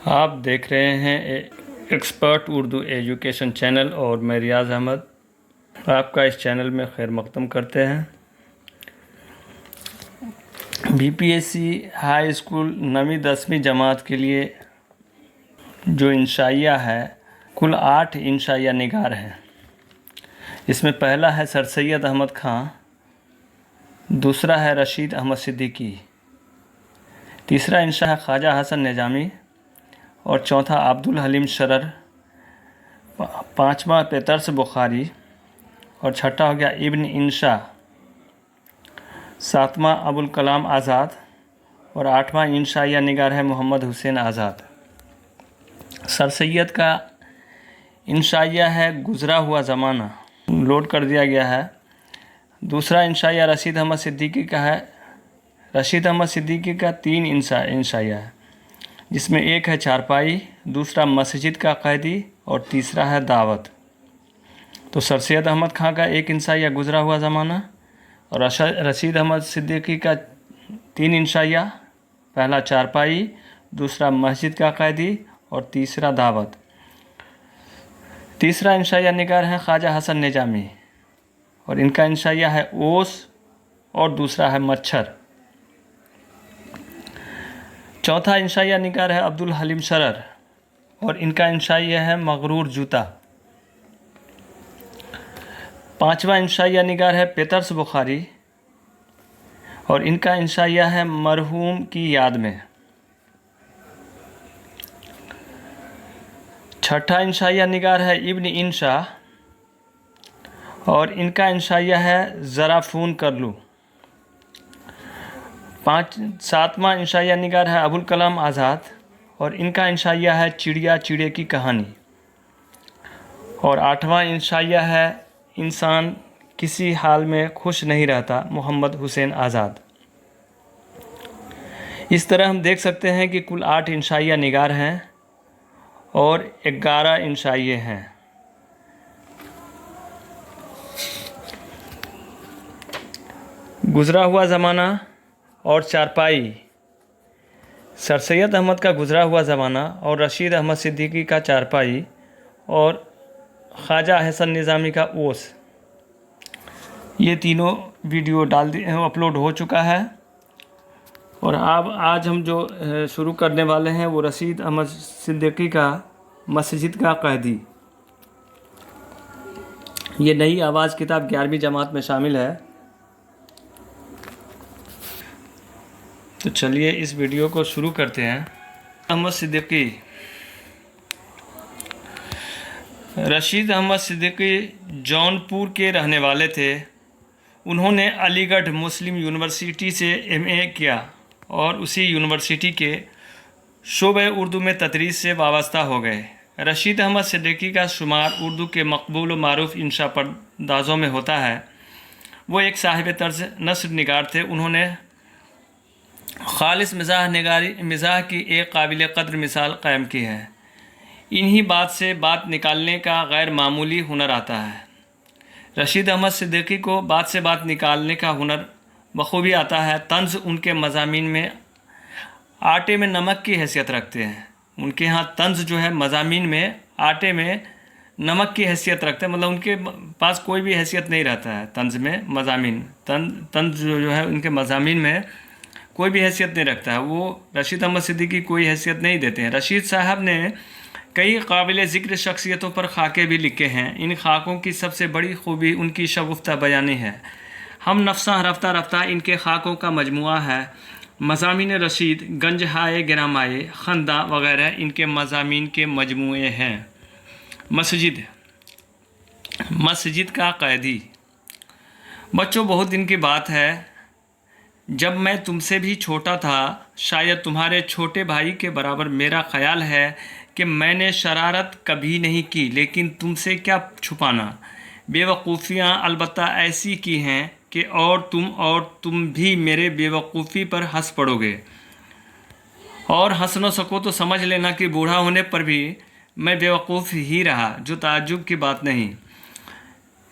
آپ دیکھ رہے ہیں ایکسپرٹ اردو ایجوکیشن چینل اور میں ریاض احمد آپ کا اس چینل میں خیر مقدم کرتے ہیں۔ B P S C high school 9ویں 10ویں جماعت کے لیے جو انشائیہ ہے کل 8 انشائیہ نگار ہیں۔ اس میں پہلا ہے سر سید احمد خان، دوسرا ہے رشید احمد صدیقی، تیسرا انشا ہے خواجہ حسن نظامی اور چوتھا عبدالحلیم شرر، پانچواں پیترس بخاری اور چھٹا ہو گیا ابن انشا، ساتواں ابوالکلام آزاد اور آٹھواں انشائیہ نگار ہے محمد حسین آزاد۔ سر سید کا انشائیہ ہے گزرا ہوا زمانہ، لوڈ کر دیا گیا ہے۔ دوسرا انشائیہ رشید احمد صدیقی کا ہے۔ رشید احمد صدیقی کا 3 انشائیہ ہے، جس میں ایک ہے چارپائی، دوسرا مسجد کا قیدی اور تیسرا ہے دعوت۔ تو سر سید احمد خان کا ایک انشائیہ گزرا ہوا زمانہ اور رشید احمد صدیقی کا 3 انشائیہ، پہلا چارپائی، دوسرا مسجد کا قیدی اور تیسرا دعوت۔ تیسرا انشائیہ نگار ہے خواجہ حسن نظامی اور ان کا انشائیہ ہے اوس اور دوسرا ہے مچھر۔ چوتھا انشائیہ نگار ہے عبدالحلیم شرر اور ان کا انشائیہ ہے مغرور جوتا۔ پانچواں انشائیہ نگار ہے پیترس بخاری اور ان کا انشائیہ ہے مرحوم کی یاد میں۔ چھٹا انشائیہ نگار ہے ابن انشا اور ان کا انشائیہ ہے ذرا فون کر لوں۔ ساتواں انشائیہ نگار ہے ابوالکلام آزاد اور ان کا انشائیہ ہے چڑیا چڑے کی کہانی اور آٹھواں انشائیہ ہے انسان کسی حال میں خوش نہیں رہتا، محمد حسین آزاد۔ اس طرح ہم دیکھ سکتے ہیں کہ کل 8 انشائیہ نگار ہیں اور 11 انشائیے ہیں۔ گزرا ہوا زمانہ اور چارپائی، سر سید احمد کا گزرا ہوا زمانہ اور رشید احمد صدیقی کا چارپائی اور خواجہ حسن نظامی کا اوس، یہ تینوں ویڈیو اپلوڈ ہو چکا ہے۔ اور آج ہم جو شروع کرنے والے ہیں وہ رشید احمد صدیقی کا مسجد کا قیدی، یہ نئی آواز کتاب 11ویں جماعت میں شامل ہے۔ تو چلیے اس ویڈیو کو شروع کرتے ہیں۔ احمد صدیقی، رشید احمد صدیقی جونپور کے رہنے والے تھے۔ انہوں نے علی گڑھ مسلم یونیورسٹی سے MA کیا اور اسی یونیورسٹی کے شعبہ اردو میں تدریس سے وابستہ ہو گئے۔ رشید احمد صدیقی کا شمار اردو کے مقبول و معروف انشا پردازوں میں ہوتا ہے۔ وہ ایک صاحب طرز نثر نگار تھے۔ انہوں نے خالص مزاح کی ایک قابل قدر مثال قائم کی ہے۔ انہی بات سے بات نکالنے کا غیر معمولی ہنر آتا ہے۔ رشید احمد صدیقی کو بات سے بات نکالنے کا ہنر بخوبی آتا ہے۔ طنز ان کے مضامین میں آٹے میں نمک کی حیثیت رکھتے ہیں۔ ان کے ہاں طنز جو ہے مضامین میں آٹے میں نمک کی حیثیت رکھتے ہیں، مطلب ان کے پاس کوئی بھی حیثیت نہیں رہتا ہے طنز میں، مضامین طنز جو ہے ان کے مضامین میں کوئی بھی حیثیت نہیں رکھتا ہے۔ وہ رشید احمد صدیقی کوئی حیثیت نہیں دیتے ہیں۔ رشید صاحب نے کئی قابل ذکر شخصیتوں پر خاکے بھی لکھے ہیں۔ ان خاکوں کی سب سے بڑی خوبی ان کی شگفتہ بیانی ہے۔ ہم نفساں رفتہ رفتہ ان کے خاکوں کا مجموعہ ہے۔ مضامین رشید، گنج ہائے گرامائے، خنداں وغیرہ ان کے مضامین کے مجموعے ہیں۔ مسجد کا قیدی، بچوں بہت دن کی بات ہے جب میں تم سے بھی چھوٹا تھا، شاید تمہارے چھوٹے بھائی کے برابر۔ میرا خیال ہے کہ میں نے شرارت کبھی نہیں کی، لیکن تم سے کیا چھپانا، بے وقوفیاں البتہ ایسی کی ہیں کہ اور تم بھی میرے بے وقوفی پر ہنس پڑو گے، اور ہنس نہ سکو تو سمجھ لینا کہ بوڑھا ہونے پر بھی میں بے وقوف ہی رہا، جو تعجب کی بات نہیں۔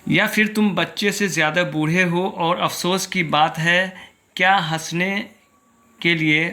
یا پھر تم بچے سے زیادہ بوڑھے ہو اور افسوس کی بات ہے، کیا ہنسنے کے لیے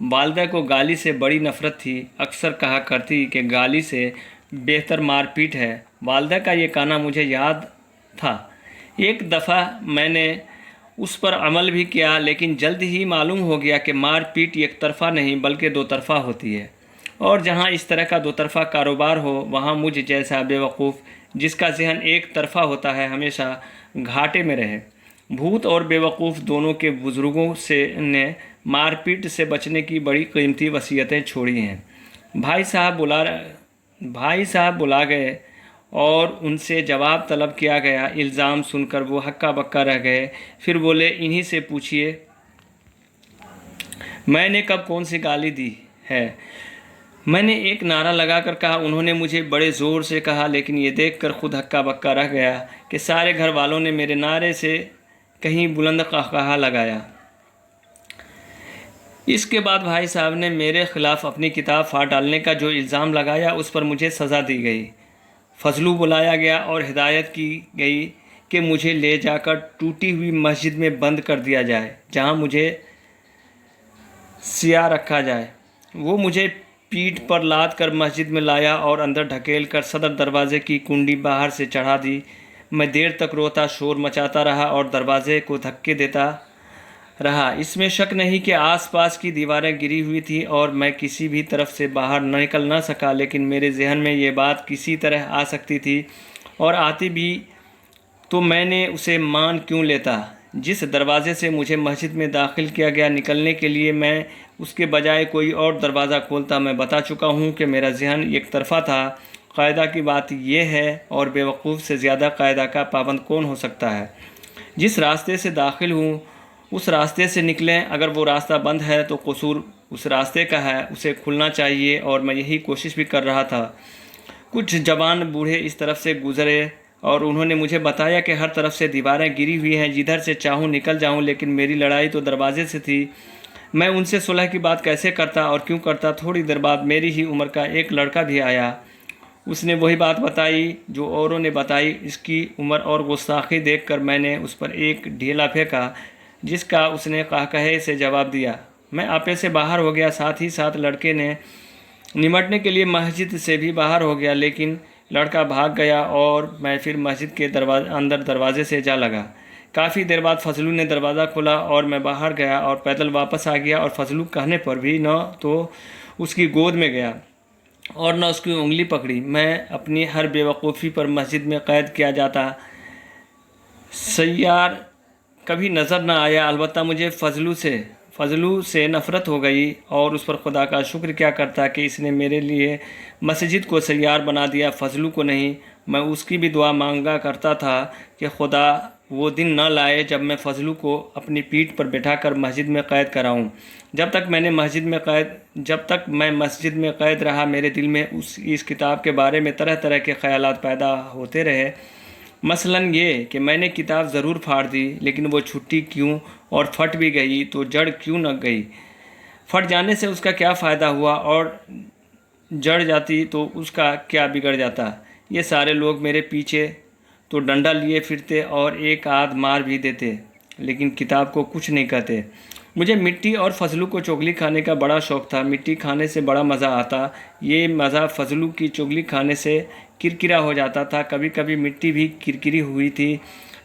والدہ کو گالی سے بڑی نفرت تھی، اکثر کہا کرتی کہ گالی سے بہتر مار پیٹ ہے۔ والدہ کا یہ کہنا مجھے یاد تھا۔ ایک دفعہ میں نے اس پر عمل بھی کیا، لیکن جلد ہی معلوم ہو گیا کہ مار پیٹ ایک طرفہ نہیں بلکہ دو طرفہ ہوتی ہے، اور جہاں اس طرح کا دو طرفہ کاروبار ہو وہاں مجھ جیسا بیوقوف جس کا ذہن ایک طرفہ ہوتا ہے ہمیشہ گھاٹے میں رہے۔ بھوت اور بیوقوف دونوں کے بزرگوں نے مار پیٹ سے بچنے کی بڑی قیمتی وصیتیں چھوڑی ہیں۔ بھائی صاحب بلا گئے اور ان سے جواب طلب کیا گیا۔ الزام سن کر وہ ہکا بکا رہ گئے۔ پھر بولے، انہی سے پوچھئے میں نے کب کون سی گالی دی ہے۔ میں نے ایک نعرہ لگا کر کہا۔ انہوں نے مجھے بڑے زور سے کہا، لیکن یہ دیکھ کر خود ہکا بکا رہ گیا کہ سارے گھر والوں نے میرے نعرے سے کہیں بلند قہقہا لگایا۔ اس کے بعد بھائی صاحب نے میرے خلاف اپنی کتاب پھاڑ ڈالنے کا جو الزام لگایا، اس پر مجھے سزا دی گئی۔ فضلو بلایا گیا اور ہدایت کی گئی کہ مجھے لے جا کر ٹوٹی ہوئی مسجد میں بند کر دیا جائے، جہاں مجھے سیا رکھا جائے۔ وہ مجھے پیٹھ پر لاد کر مسجد میں لایا اور اندر ڈھکیل کر صدر دروازے کی کنڈی باہر سے چڑھا دی۔ میں دیر تک روتا شور مچاتا رہا اور دروازے کو دھکے دیتا رہا۔ اس میں شک نہیں کہ آس پاس کی دیواریں گری ہوئی تھیں اور میں کسی بھی طرف سے باہر نکل نہ سکا، لیکن میرے ذہن میں یہ بات کسی طرح آ سکتی تھی، اور آتی بھی تو میں نے اسے مان کیوں لیتا۔ جس دروازے سے مجھے مسجد میں داخل کیا گیا، نکلنے کے لیے میں اس کے بجائے کوئی اور دروازہ کھولتا۔ میں بتا چکا ہوں کہ میرا ذہن ایک طرفہ تھا۔ قاعدہ کی بات یہ ہے، اور بیوقوف سے زیادہ قاعدہ کا پابند کون ہو سکتا ہے۔ جس راستے سے داخل ہوں اس راستے سے نکلیں۔ اگر وہ راستہ بند ہے تو قصور اس راستے کا ہے، اسے کھلنا چاہیے، اور میں یہی کوشش بھی کر رہا تھا۔ کچھ جوان بوڑھے اس طرف سے گزرے اور انہوں نے مجھے بتایا کہ ہر طرف سے دیواریں گری ہوئی ہیں، جدھر سے چاہوں نکل جاؤں، لیکن میری لڑائی تو دروازے سے تھی۔ میں ان سے صلح کی بات کیسے کرتا اور کیوں کرتا۔ تھوڑی دیر بعد میری ہی عمر کا ایک لڑکا بھی آیا۔ اس نے وہی بات بتائی جو اوروں نے بتائی۔ اس کی عمر اور گستاخی دیکھ کر میں نے اس پر ایک ڈھیلا پھینکا، جس کا اس نے قہقہے سے جواب دیا۔ میں آپے سے باہر ہو گیا، ساتھ ہی ساتھ لڑکے نے نمٹنے کے لیے مسجد سے بھی باہر ہو گیا، لیکن لڑکا بھاگ گیا اور میں پھر مسجد کے اندر دروازے سے جا لگا۔ کافی دیر بعد فضلو نے دروازہ کھولا اور میں باہر گیا اور پیدل واپس آ گیا، اور فضلو کہنے پر بھی نہ تو اس کی گود میں گیا اور نہ اس کی انگلی پکڑی۔ میں اپنی ہر بیوقوفی پر مسجد میں قید کیا جاتا۔ سیار کبھی نظر نہ آیا، البتہ مجھے فضلو سے نفرت ہو گئی، اور اس پر خدا کا شکر کیا کرتا کہ اس نے میرے لیے مسجد کو سیار بنا دیا، فضلو کو نہیں۔ میں اس کی بھی دعا مانگا کرتا تھا کہ خدا وہ دن نہ لائے جب میں فضلو کو اپنی پیٹھ پر بٹھا کر مسجد میں قید کراؤں۔ جب تک میں مسجد میں قید رہا، میرے دل میں اس کتاب کے بارے میں طرح طرح کے خیالات پیدا ہوتے رہے۔ مثلاً یہ کہ میں نے کتاب ضرور پھاڑ دی، لیکن وہ چھٹی کیوں، اور پھٹ بھی گئی تو جڑ کیوں نہ گئی۔ پھٹ جانے سے اس کا کیا فائدہ ہوا، اور جڑ جاتی تو اس کا کیا بگڑ جاتا۔ یہ سارے لوگ میرے پیچھے تو ڈنڈا لیے پھرتے اور ایک آدھ مار بھی دیتے، لیکن کتاب کو کچھ نہیں کہتے۔ مجھے مٹی اور فضلو کو چغلی کھانے کا بڑا شوق تھا۔ مٹی کھانے سے بڑا مزہ آتا۔ یہ مزہ فضلو کی چغلی کھانے سے کرکرا ہو جاتا تھا۔ کبھی کبھی مٹی بھی کرکری ہوئی تھی۔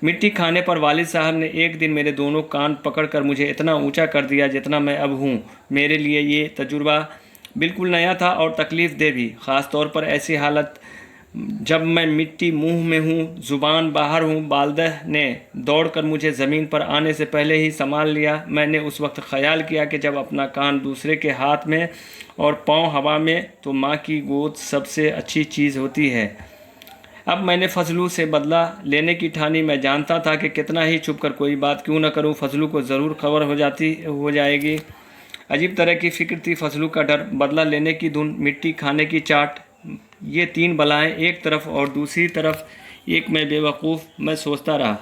مٹی کھانے پر والد صاحب نے ایک دن میرے دونوں کان پکڑ کر مجھے اتنا اونچا کر دیا جتنا میں اب ہوں۔ میرے لیے یہ تجربہ بالکل نیا تھا اور تکلیف دہ بھی، خاص طور پر ایسی حالت جب میں مٹی منہ میں ہوں، زبان باہر ہوں۔ والدہ نے دوڑ کر مجھے زمین پر آنے سے پہلے ہی سنبھال لیا۔ میں نے اس وقت خیال کیا کہ جب اپنا کان دوسرے کے ہاتھ میں اور پاؤں ہوا میں، تو ماں کی گود سب سے اچھی چیز ہوتی ہے۔ اب میں نے فضلو سے بدلہ لینے کی ٹھانی۔ میں جانتا تھا کہ کتنا ہی چھپ کر کوئی بات کیوں نہ کروں، فضلو کو ضرور خبر ہو جائے گی۔ عجیب طرح کی فکر تھی، فضلو کا ڈر، بدلہ لینے کی دھن، مٹی کھانے کی چاٹ، یہ تین بلائیں ایک طرف اور دوسری طرف ایک میں بے وقوف۔ میں سوچتا رہا